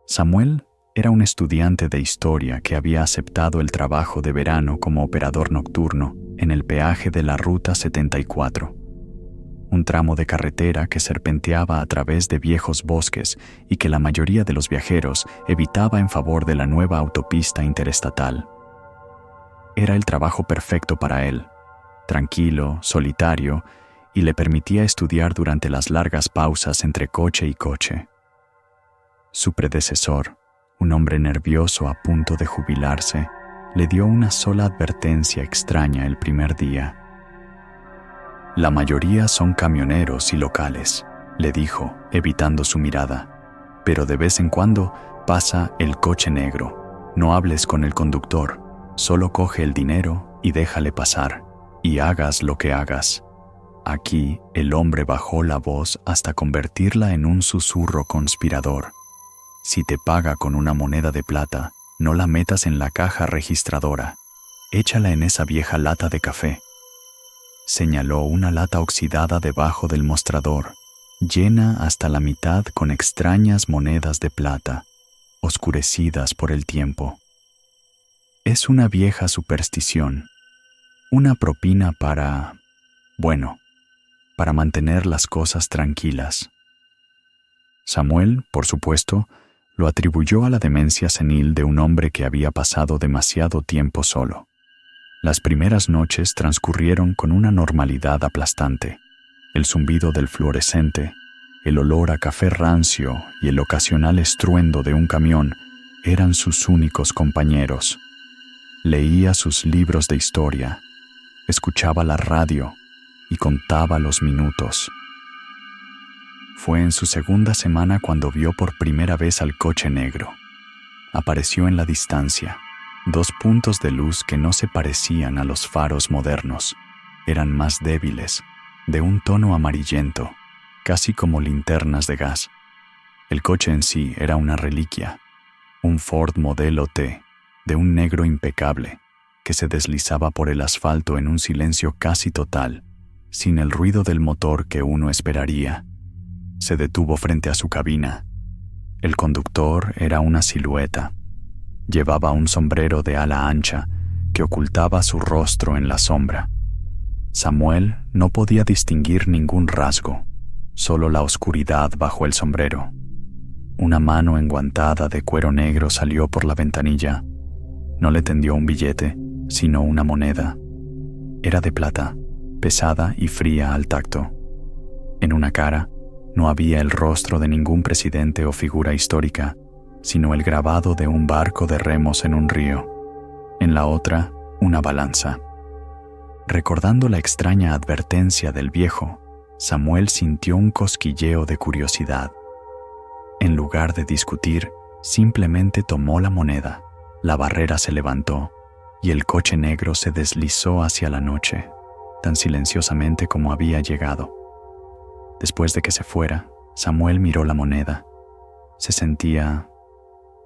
Samuel era un estudiante de historia que había aceptado el trabajo de verano como operador nocturno en el peaje de la Ruta 74, un tramo de carretera que serpenteaba a través de viejos bosques y que la mayoría de los viajeros evitaba en favor de la nueva autopista interestatal. Era el trabajo perfecto para él, tranquilo, solitario, y le permitía estudiar durante las largas pausas entre coche y coche. Su predecesor, un hombre nervioso a punto de jubilarse, le dio una sola advertencia extraña el primer día. La mayoría son camioneros y locales, le dijo, evitando su mirada, pero de vez en cuando pasa el coche negro. No hables con el conductor, solo coge el dinero y déjale pasar, y hagas lo que hagas. Aquí el hombre bajó la voz hasta convertirla en un susurro conspirador. Si te paga con una moneda de plata, no la metas en la caja registradora. Échala en esa vieja lata de café. Señaló una lata oxidada debajo del mostrador, llena hasta la mitad con extrañas monedas de plata, oscurecidas por el tiempo. Es una vieja superstición, una propina para mantener las cosas tranquilas. Samuel, por supuesto, lo atribuyó a la demencia senil de un hombre que había pasado demasiado tiempo solo. Las primeras noches transcurrieron con una normalidad aplastante. El zumbido del fluorescente, el olor a café rancio y el ocasional estruendo de un camión eran sus únicos compañeros. Leía sus libros de historia, escuchaba la radio y contaba los minutos. Fue en su segunda semana cuando vio por primera vez al coche negro. Apareció en la distancia, 2 puntos de luz que no se parecían a los faros modernos. Eran más débiles, de un tono amarillento, casi como linternas de gas. El coche en sí era una reliquia, un Ford modelo T, de un negro impecable, que se deslizaba por el asfalto en un silencio casi total, sin el ruido del motor que uno esperaría. Se detuvo frente a su cabina. El conductor era una silueta. Llevaba un sombrero de ala ancha que ocultaba su rostro en la sombra. Samuel no podía distinguir ningún rasgo, solo la oscuridad bajo el sombrero. Una mano enguantada de cuero negro salió por la ventanilla. No le tendió un billete, sino una moneda. Era de plata, pesada y fría al tacto. En una cara no había el rostro de ningún presidente o figura histórica, sino el grabado de un barco de remos en un río. En la otra, una balanza. Recordando la extraña advertencia del viejo, Samuel sintió un cosquilleo de curiosidad. En lugar de discutir, simplemente tomó la moneda. La barrera se levantó y el coche negro se deslizó hacia la noche, tan silenciosamente como había llegado. Después de que se fuera, Samuel miró la moneda. Se sentía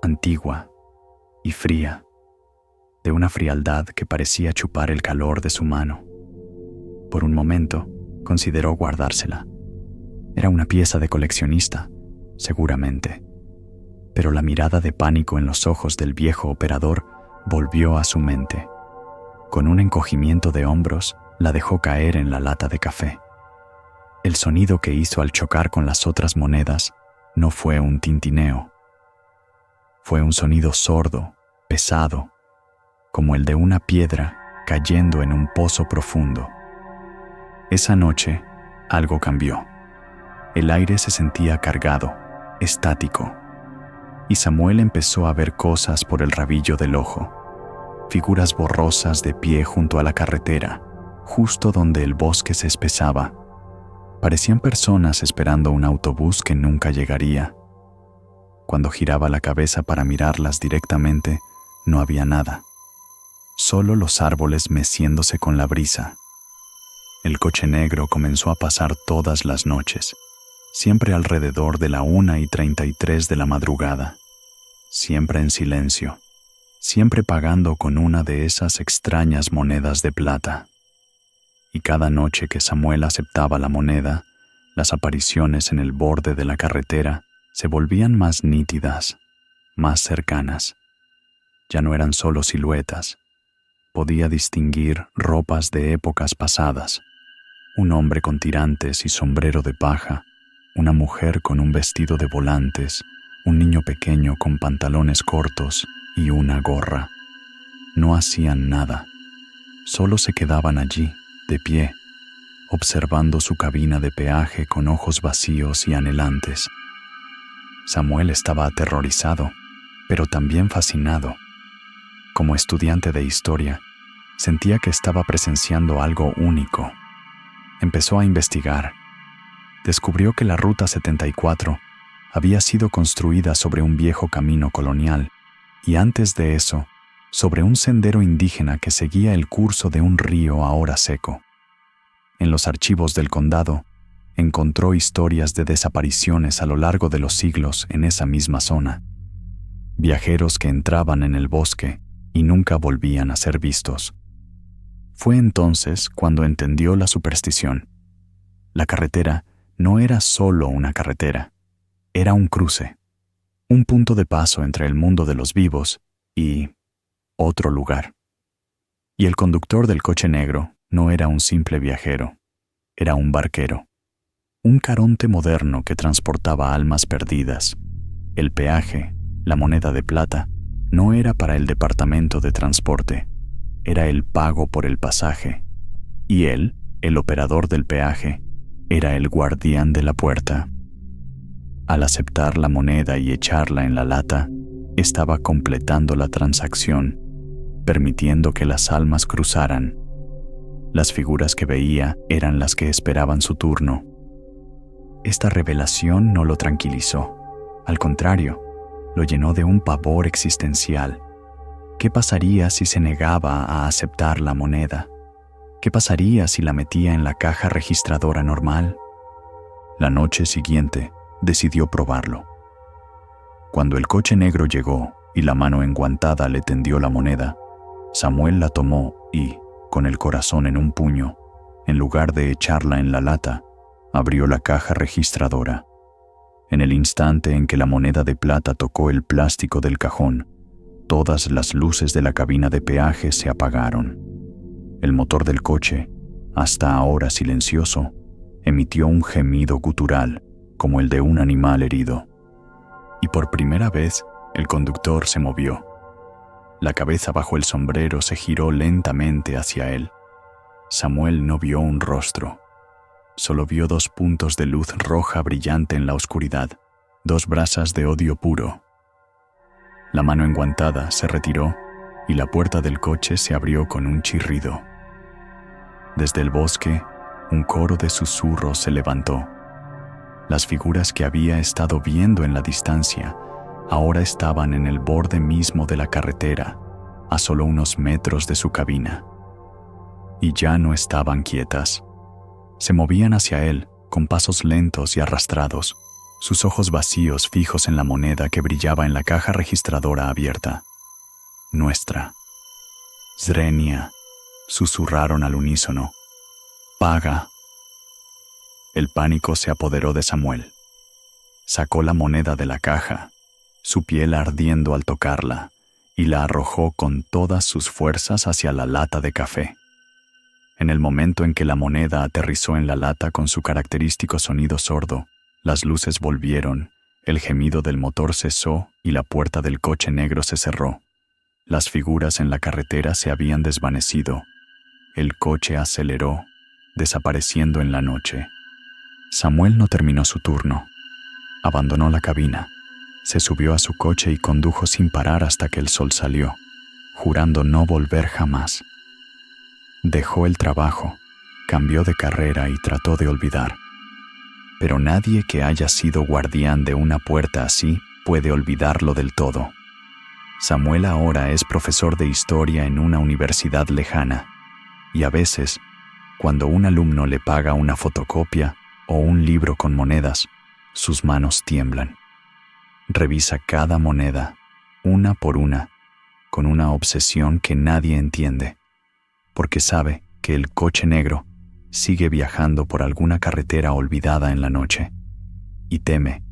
antigua y fría, de una frialdad que parecía chupar el calor de su mano. Por un momento, consideró guardársela. Era una pieza de coleccionista, seguramente. Pero la mirada de pánico en los ojos del viejo operador volvió a su mente. Con un encogimiento de hombros, la dejó caer en la lata de café. El sonido que hizo al chocar con las otras monedas no fue un tintineo. Fue un sonido sordo, pesado, como el de una piedra cayendo en un pozo profundo. Esa noche, algo cambió. El aire se sentía cargado, estático, y Samuel empezó a ver cosas por el rabillo del ojo. Figuras borrosas de pie junto a la carretera, justo donde el bosque se espesaba. Parecían personas esperando un autobús que nunca llegaría. Cuando giraba la cabeza para mirarlas directamente, no había nada. Solo los árboles meciéndose con la brisa. El coche negro comenzó a pasar todas las noches, siempre alrededor de la 1:33 de la madrugada, siempre en silencio, siempre pagando con una de esas extrañas monedas de plata. Y cada noche que Samuel aceptaba la moneda, las apariciones en el borde de la carretera se volvían más nítidas, más cercanas. Ya no eran solo siluetas. Podía distinguir ropas de épocas pasadas. Un hombre con tirantes y sombrero de paja, una mujer con un vestido de volantes, un niño pequeño con pantalones cortos y una gorra. No hacían nada, solo se quedaban allí, de pie, observando su cabina de peaje con ojos vacíos y anhelantes. Samuel estaba aterrorizado, pero también fascinado. Como estudiante de historia, sentía que estaba presenciando algo único. Empezó a investigar. Descubrió que la Ruta 74 había sido construida sobre un viejo camino colonial y antes de eso, sobre un sendero indígena que seguía el curso de un río ahora seco. En los archivos del condado, encontró historias de desapariciones a lo largo de los siglos en esa misma zona. Viajeros que entraban en el bosque y nunca volvían a ser vistos. Fue entonces cuando entendió la superstición. La carretera no era solo una carretera, era un cruce, un punto de paso entre el mundo de los vivos y otro lugar. Y el conductor del coche negro no era un simple viajero, era un barquero, un caronte moderno que transportaba almas perdidas. El peaje, la moneda de plata, no era para el departamento de transporte, era el pago por el pasaje, y él, el operador del peaje, era el guardián de la puerta. Al aceptar la moneda y echarla en la lata, estaba completando la transacción, permitiendo que las almas cruzaran. Las figuras que veía eran las que esperaban su turno. Esta revelación no lo tranquilizó, al contrario, lo llenó de un pavor existencial. ¿Qué pasaría si se negaba a aceptar la moneda? ¿Qué pasaría si la metía en la caja registradora normal? La noche siguiente, decidió probarlo. Cuando el coche negro llegó y la mano enguantada le tendió la moneda, Samuel la tomó y, con el corazón en un puño, en lugar de echarla en la lata, abrió la caja registradora. En el instante en que la moneda de plata tocó el plástico del cajón, todas las luces de la cabina de peaje se apagaron. El motor del coche, hasta ahora silencioso, emitió un gemido gutural como el de un animal herido. Y por primera vez, el conductor se movió. La cabeza bajo el sombrero se giró lentamente hacia él. Samuel no vio un rostro. Solo vio 2 puntos de luz roja brillante en la oscuridad, 2 brasas de odio puro. La mano enguantada se retiró y la puerta del coche se abrió con un chirrido. Desde el bosque, un coro de susurros se levantó. Las figuras que había estado viendo en la distancia ahora estaban en el borde mismo de la carretera, a solo unos metros de su cabina. Y ya no estaban quietas. Se movían hacia él con pasos lentos y arrastrados, sus ojos vacíos fijos en la moneda que brillaba en la caja registradora abierta. Nuestra. Zrenia, susurraron al unísono. Paga. El pánico se apoderó de Samuel. Sacó la moneda de la caja, su piel ardiendo al tocarla, y la arrojó con todas sus fuerzas hacia la lata de café. En el momento en que la moneda aterrizó en la lata con su característico sonido sordo, las luces volvieron, el gemido del motor cesó y la puerta del coche negro se cerró. Las figuras en la carretera se habían desvanecido. El coche aceleró, desapareciendo en la noche. Samuel no terminó su turno. Abandonó la cabina, se subió a su coche y condujo sin parar hasta que el sol salió, jurando no volver jamás. Dejó el trabajo, cambió de carrera y trató de olvidar. Pero nadie que haya sido guardián de una puerta así puede olvidarlo del todo. Samuel ahora es profesor de historia en una universidad lejana, y a veces, cuando un alumno le paga una fotocopia o un libro con monedas, sus manos tiemblan. Revisa cada moneda, una por una, con una obsesión que nadie entiende, porque sabe que el coche negro sigue viajando por alguna carretera olvidada en la noche, y teme,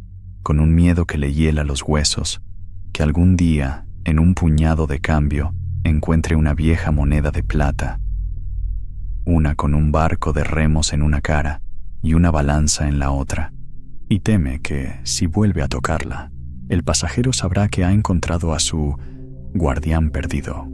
con un miedo que le hiela los huesos, que algún día, en un puñado de cambio, encuentre una vieja moneda de plata, una con un barco de remos en una cara y una balanza en la otra, y teme que, si vuelve a tocarla, el pasajero sabrá que ha encontrado a su guardián perdido.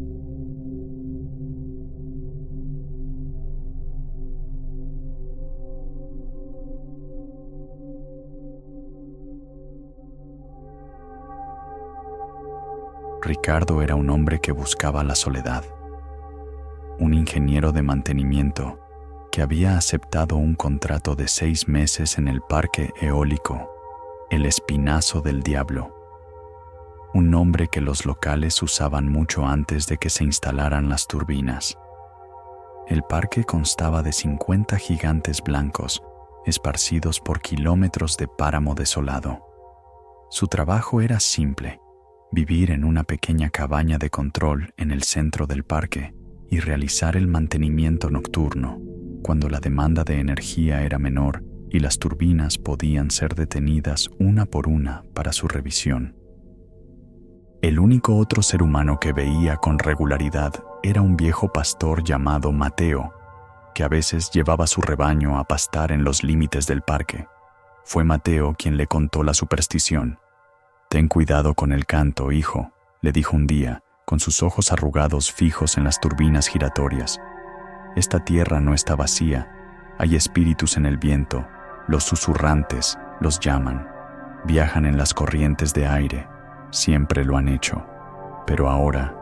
Ricardo era un hombre que buscaba la soledad, un ingeniero de mantenimiento que había aceptado un contrato de 6 meses en el parque eólico El Espinazo del Diablo, un nombre que los locales usaban mucho antes de que se instalaran las turbinas. El parque constaba de 50 gigantes blancos esparcidos por kilómetros de páramo desolado. Su trabajo era simple: vivir en una pequeña cabaña de control en el centro del parque y realizar el mantenimiento nocturno cuando la demanda de energía era menor y las turbinas podían ser detenidas una por una para su revisión. El único otro ser humano que veía con regularidad era un viejo pastor llamado Mateo, que a veces llevaba su rebaño a pastar en los límites del parque. Fue Mateo quien le contó la superstición. «Ten cuidado con el canto, hijo», le dijo un día, con sus ojos arrugados fijos en las turbinas giratorias. «Esta tierra no está vacía, hay espíritus en el viento, los susurrantes los llaman, viajan en las corrientes de aire, siempre lo han hecho, pero ahora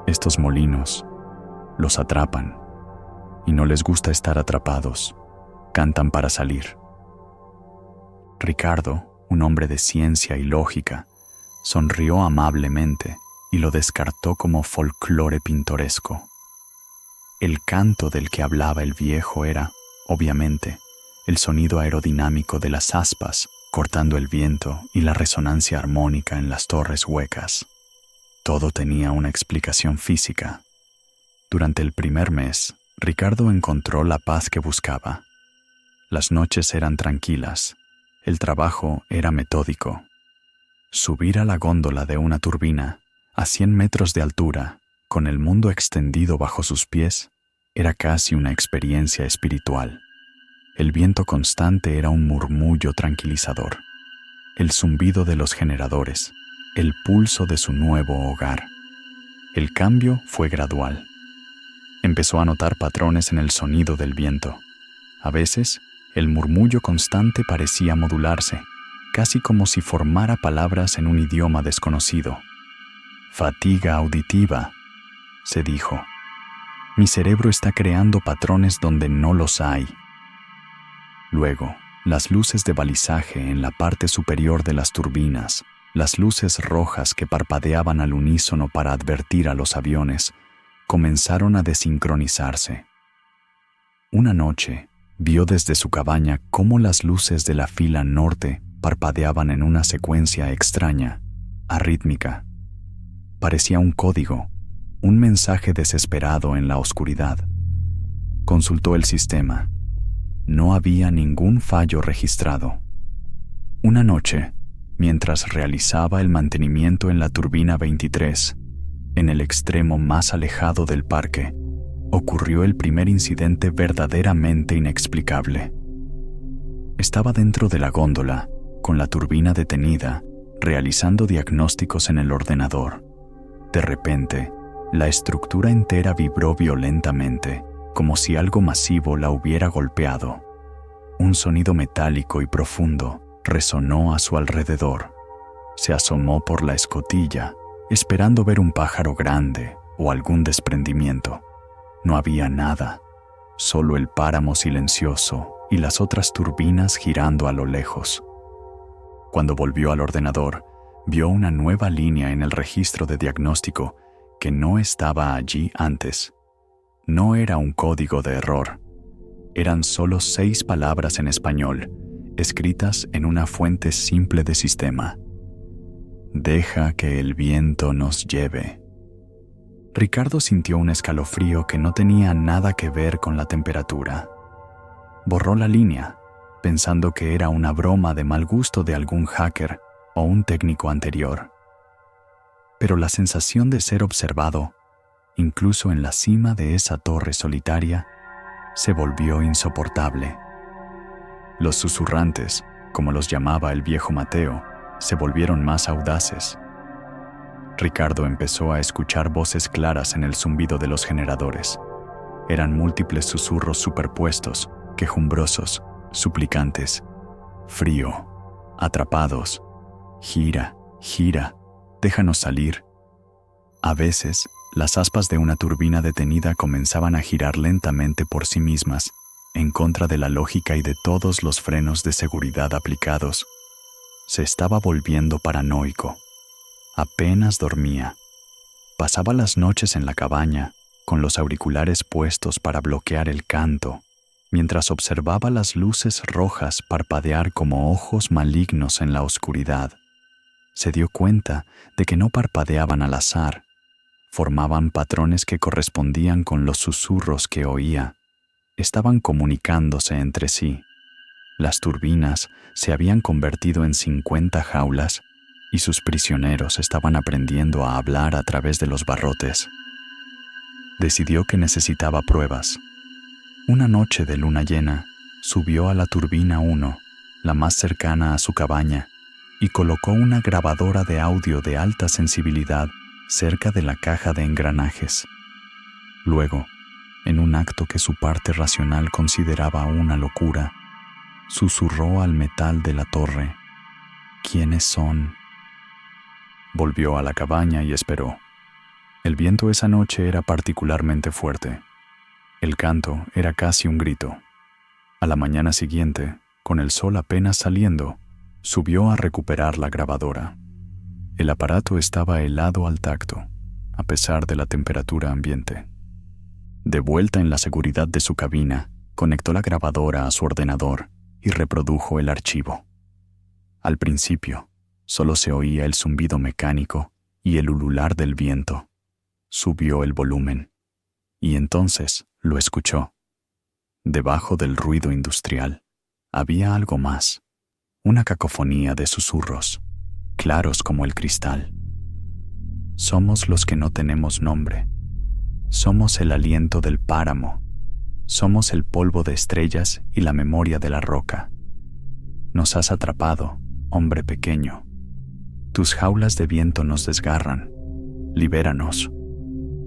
estos molinos los atrapan y no les gusta estar atrapados, cantan para salir». Ricardo, un hombre de ciencia y lógica, sonrió amablemente y lo descartó como folclore pintoresco. El canto del que hablaba el viejo era, obviamente, el sonido aerodinámico de las aspas cortando el viento y la resonancia armónica en las torres huecas. Todo tenía una explicación física, Durante el primer mes, Ricardo encontró la paz que buscaba. Las noches eran tranquilas, el trabajo era metódico. Subir a la góndola de una turbina, a 100 metros de altura, con el mundo extendido bajo sus pies, era casi una experiencia espiritual. El viento constante era un murmullo tranquilizador. El zumbido de los generadores, el pulso de su nuevo hogar. El cambio fue gradual. Empezó a notar patrones en el sonido del viento. A veces, el murmullo constante parecía modularse, casi como si formara palabras en un idioma desconocido. Fatiga auditiva, se dijo. Mi cerebro está creando patrones donde no los hay. Luego, las luces de balizaje en la parte superior de las turbinas, las luces rojas que parpadeaban al unísono para advertir a los aviones, comenzaron a desincronizarse. Una noche, vio desde su cabaña cómo las luces de la fila norte parpadeaban en una secuencia extraña, arrítmica. Parecía un código, un mensaje desesperado en la oscuridad. Consultó el sistema. No había ningún fallo registrado. Una noche, mientras realizaba el mantenimiento en la turbina 23, en el extremo más alejado del parque, ocurrió el primer incidente verdaderamente inexplicable. Estaba dentro de la góndola, con la turbina detenida, realizando diagnósticos en el ordenador. De repente, la estructura entera vibró violentamente, como si algo masivo la hubiera golpeado. Un sonido metálico y profundo resonó a su alrededor. Se asomó por la escotilla, esperando ver un pájaro grande o algún desprendimiento. No había nada, solo el páramo silencioso y las otras turbinas girando a lo lejos. Cuando volvió al ordenador, vio una nueva línea en el registro de diagnóstico que no estaba allí antes. No era un código de error. Eran solo 6 palabras en español, escritas en una fuente simple de sistema. Deja que el viento nos lleve. Ricardo sintió un escalofrío que no tenía nada que ver con la temperatura. Borró la línea, pensando que era una broma de mal gusto de algún hacker o un técnico anterior. Pero la sensación de ser observado, incluso en la cima de esa torre solitaria, se volvió insoportable. Los susurrantes, como los llamaba el viejo Mateo, se volvieron más audaces. Ricardo empezó a escuchar voces claras en el zumbido de los generadores. Eran múltiples susurros superpuestos, quejumbrosos, suplicantes. Frío, atrapados. Gira, gira, déjanos salir. A veces, las aspas de una turbina detenida comenzaban a girar lentamente por sí mismas, en contra de la lógica y de todos los frenos de seguridad aplicados. Se estaba volviendo paranoico. Apenas dormía. Pasaba las noches en la cabaña, con los auriculares puestos para bloquear el canto, mientras observaba las luces rojas parpadear como ojos malignos en la oscuridad. Se dio cuenta de que no parpadeaban al azar. Formaban patrones que correspondían con los susurros que oía. Estaban comunicándose entre sí. Las turbinas se habían convertido en 50 jaulas y sus prisioneros estaban aprendiendo a hablar a través de los barrotes. Decidió que necesitaba pruebas. Una noche de luna llena, subió a la turbina 1, la más cercana a su cabaña, y colocó una grabadora de audio de alta sensibilidad cerca de la caja de engranajes. Luego, en un acto que su parte racional consideraba una locura, susurró al metal de la torre: ¿Quiénes son? Volvió a la cabaña y esperó. El viento esa noche era particularmente fuerte. El canto era casi un grito. A la mañana siguiente, con el sol apenas saliendo, subió a recuperar la grabadora. El aparato estaba helado al tacto, a pesar de la temperatura ambiente. De vuelta en la seguridad de su cabina, conectó la grabadora a su ordenador y reprodujo el archivo. Al principio, solo se oía el zumbido mecánico y el ulular del viento. Subió el volumen Y entonces lo escuchó. Debajo del ruido industrial había algo más, una cacofonía de susurros, claros como el cristal. Somos los que no tenemos nombre. Somos el aliento del páramo. Somos el polvo de estrellas y la memoria de la roca. Nos has atrapado, hombre pequeño. Tus jaulas de viento nos desgarran. Libéranos,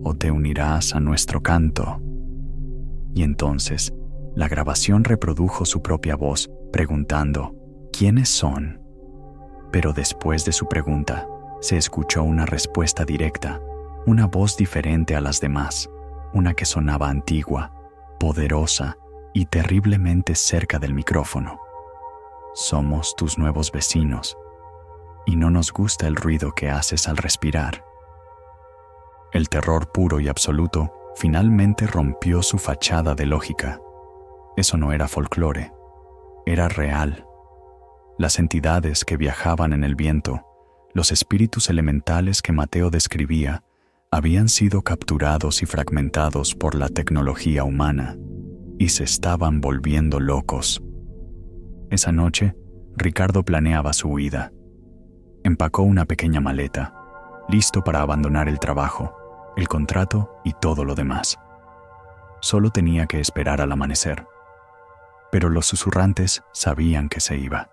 o te unirás a nuestro canto. Y entonces, la grabación reprodujo su propia voz, preguntando, ¿quiénes son? Pero después de su pregunta, se escuchó una respuesta directa, una voz diferente a las demás, una que sonaba antigua, poderosa y terriblemente cerca del micrófono. Somos tus nuevos vecinos, y no nos gusta el ruido que haces al respirar. El terror puro y absoluto finalmente rompió su fachada de lógica. Eso no era folclore, era real. Las entidades que viajaban en el viento, los espíritus elementales que Mateo describía, habían sido capturados y fragmentados por la tecnología humana y se estaban volviendo locos. Esa noche, Ricardo planeaba su huida. Empacó una pequeña maleta, listo para abandonar el trabajo, el contrato y todo lo demás. Solo tenía que esperar al amanecer. Pero los susurrantes sabían que se iba.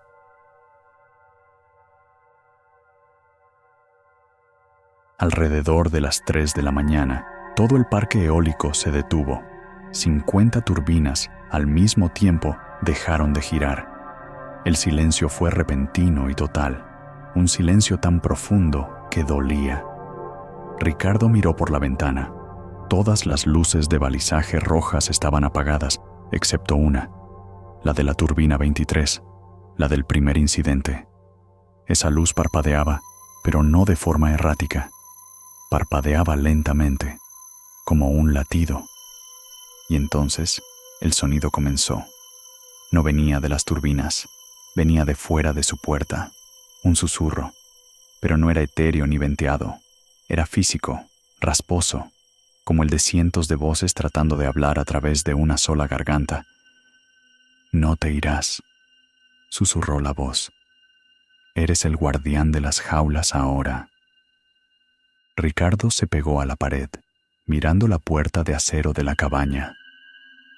Alrededor de las 3 de la mañana, todo el parque eólico se detuvo. 50 turbinas, al mismo tiempo, dejaron de girar. El silencio fue repentino y total, un silencio tan profundo que dolía. Ricardo miró por la ventana. Todas las luces de balizaje rojas estaban apagadas, excepto una, la de la turbina 23, la del primer incidente. Esa luz parpadeaba, pero no de forma errática. Parpadeaba lentamente, como un latido. Y entonces el sonido comenzó. No venía de las turbinas, venía de fuera de su puerta, un susurro, pero no era etéreo ni venteado, era físico, rasposo, como el de cientos de voces tratando de hablar a través de una sola garganta. No te irás, susurró la voz. Eres el guardián de las jaulas ahora. Ricardo se pegó a la pared, mirando la puerta de acero de la cabaña.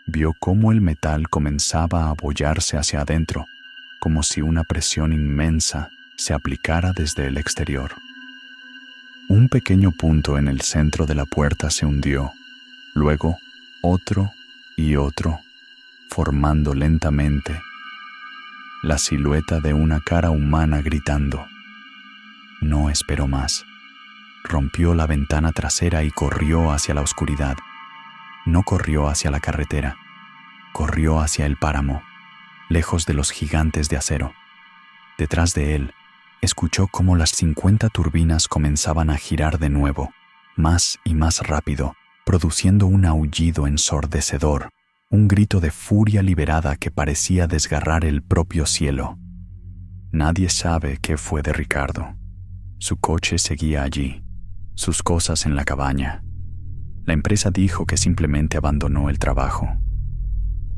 Vio cómo el metal comenzaba a abollarse hacia adentro, como si una presión inmensa se aplicara desde el exterior. Un pequeño punto en el centro de la puerta se hundió, luego otro y otro, formando lentamente la silueta de una cara humana gritando. No esperó más. Rompió la ventana trasera y corrió hacia la oscuridad. No corrió hacia la carretera, corrió hacia el páramo, lejos de los gigantes de acero. Detrás de él, escuchó cómo las 50 turbinas comenzaban a girar de nuevo, más y más rápido, produciendo un aullido ensordecedor, un grito de furia liberada que parecía desgarrar el propio cielo. Nadie sabe qué fue de Ricardo. Su coche seguía allí, sus cosas en la cabaña. La empresa dijo que simplemente abandonó el trabajo.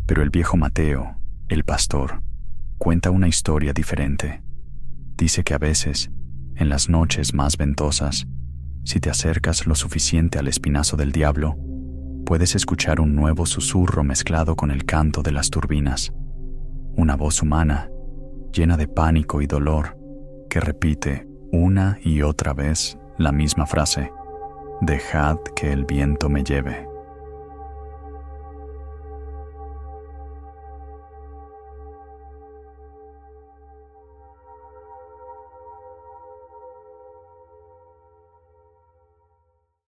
Pero el viejo Mateo, el pastor, cuenta una historia diferente. Dice que a veces, en las noches más ventosas, si te acercas lo suficiente al espinazo del diablo, puedes escuchar un nuevo susurro mezclado con el canto de las turbinas. Una voz humana, llena de pánico y dolor, que repite una y otra vez la misma frase: dejad que el viento me lleve.